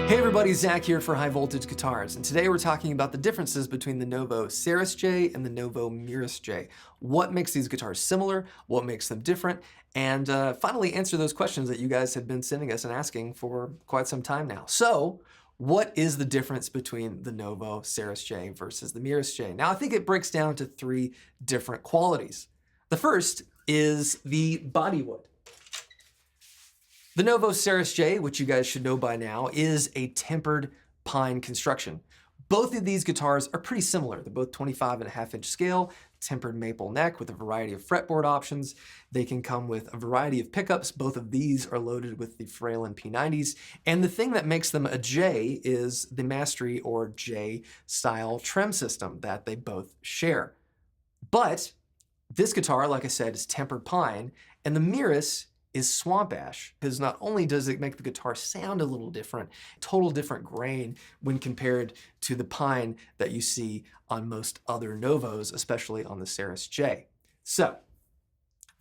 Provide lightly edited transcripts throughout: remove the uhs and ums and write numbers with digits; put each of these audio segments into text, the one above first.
Hey everybody, Zach here for High Voltage Guitars, and today we're talking about the differences between the Novo Serus J and the Novo Miris J. What makes these guitars similar, what makes them different, and finally answer those questions that you guys have been sending us and asking for quite some time now. So, what is the difference between the Novo Serus J versus the Miris J? Now, I think it breaks down to three different qualities. The first is the body wood. The Novo Serus J, which you guys should know by now, is a tempered pine construction. Both of these guitars are pretty similar. They're both 25.5-inch scale, tempered maple neck with a variety of fretboard options. They can come with a variety of pickups. Both of these are loaded with the Fralin P-90s. And the thing that makes them a J is the Mastery or J style trim system that they both share. But this guitar, like I said, is tempered pine, and the Miris is swamp ash, because not only does it make the guitar sound a little different, total different grain when compared to the pine that you see on most other Novos, especially on the Serus J. So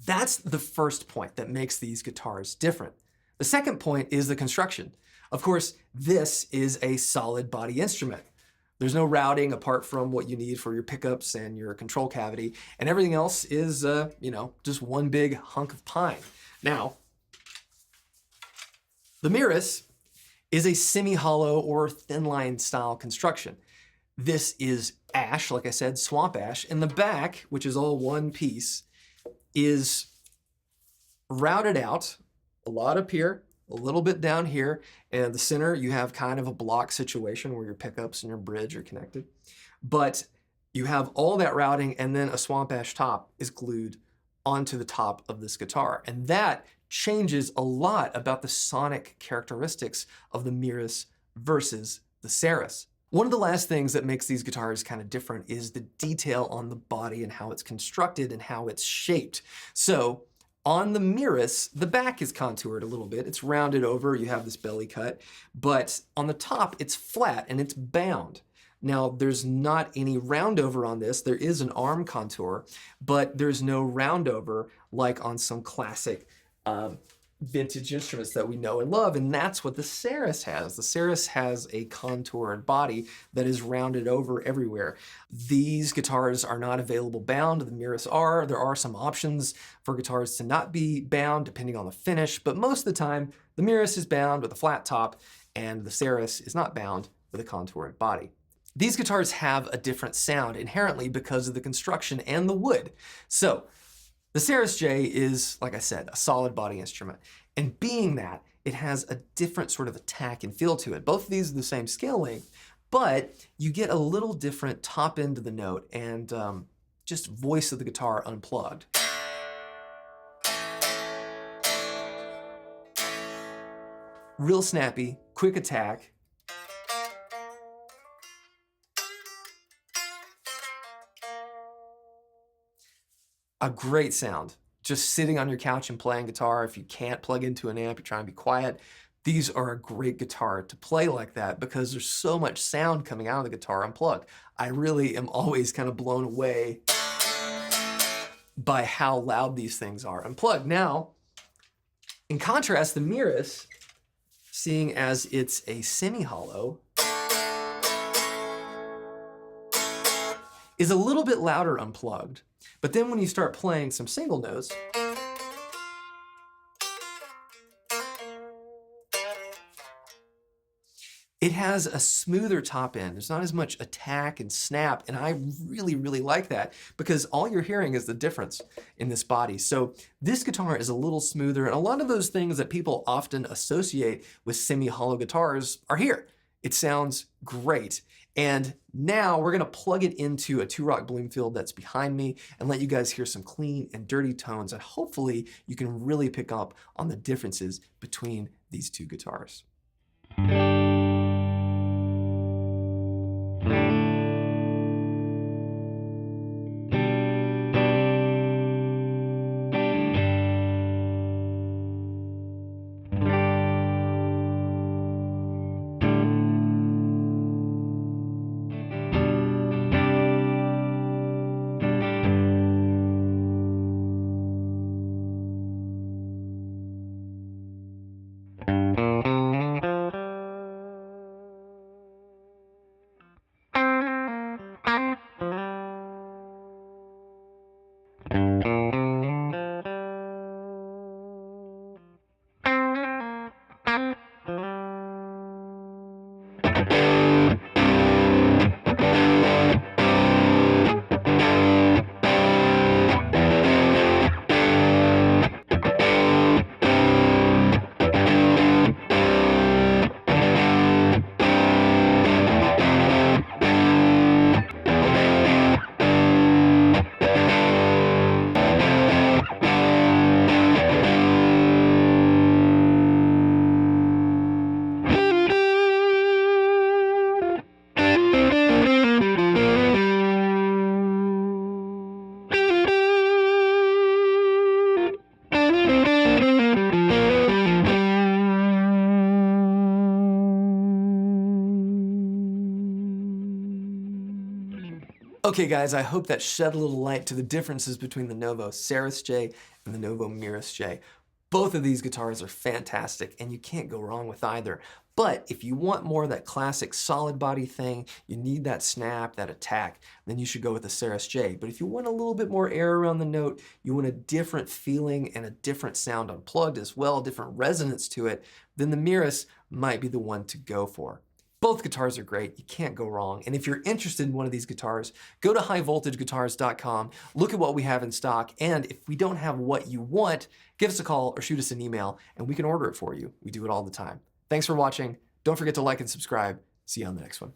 that's the first point that makes these guitars different. The second point is the construction. Of course, this is a solid body instrument. There's no routing apart from what you need for your pickups and your control cavity, and everything else is, just one big hunk of pine. Now, the Miris is a semi-hollow or thin-line style construction. This is ash, like I said, swamp ash, and the back, which is all one piece, is routed out, a lot up here, a little bit down here, and the center you have kind of a block situation where your pickups and your bridge are connected. But you have all that routing, and then a swamp ash top is glued onto the top of this guitar. And that changes a lot about the sonic characteristics of the Miris versus the Serus. One of the last things that makes these guitars kind of different is the detail on the body and how it's constructed and how it's shaped. So on the Miris, the back is contoured a little bit. It's rounded over, you have this belly cut, but on the top it's flat and it's bound. Now, there's not any roundover on this. There is an arm contour, but there's no roundover like on some classic vintage instruments that we know and love, and that's what the Serus has. The Serus has a contoured body that is rounded over everywhere. These guitars are not available bound. The Miris are. There are some options for guitars to not be bound depending on the finish, but most of the time, the Miris is bound with a flat top, and the Serus is not bound with a contoured body. These guitars have a different sound inherently because of the construction and the wood. So the Serus J is, like I said, a solid body instrument. And being that, it has a different sort of attack and feel to it. Both of these are the same scale length, but you get a little different top end of the note and just voice of the guitar unplugged. Real snappy, quick attack. A great sound. Just sitting on your couch and playing guitar. If you can't plug into an amp, you're trying to be quiet, these are a great guitar to play like that because there's so much sound coming out of the guitar unplugged. I really am always kind of blown away by how loud these things are unplugged. Now, in contrast, the Miris, seeing as it's a semi-hollow, is a little bit louder unplugged. But then when you start playing some single notes, it has a smoother top end. There's not as much attack and snap, and I really, really like that because all you're hearing is the difference in this body. So this guitar is a little smoother, and a lot of those things that people often associate with semi-hollow guitars are here. It sounds great. And now we're gonna plug it into a Two-Rock Bloomfield that's behind me and let you guys hear some clean and dirty tones, and hopefully you can really pick up on the differences between these two guitars. Okay guys, I hope that shed a little light to the differences between the Novo Serus J and the Novo Miris J. Both of these guitars are fantastic and you can't go wrong with either. But if you want more of that classic solid body thing, you need that snap, that attack, then you should go with the Serus J. But if you want a little bit more air around the note, you want a different feeling and a different sound unplugged as well, different resonance to it, then the Miris might be the one to go for. Both guitars are great, you can't go wrong. And if you're interested in one of these guitars, go to highvoltageguitars.com, look at what we have in stock, and if we don't have what you want, give us a call or shoot us an email and we can order it for you. We do it all the time. Thanks for watching. Don't forget to like and subscribe. See you on the next one.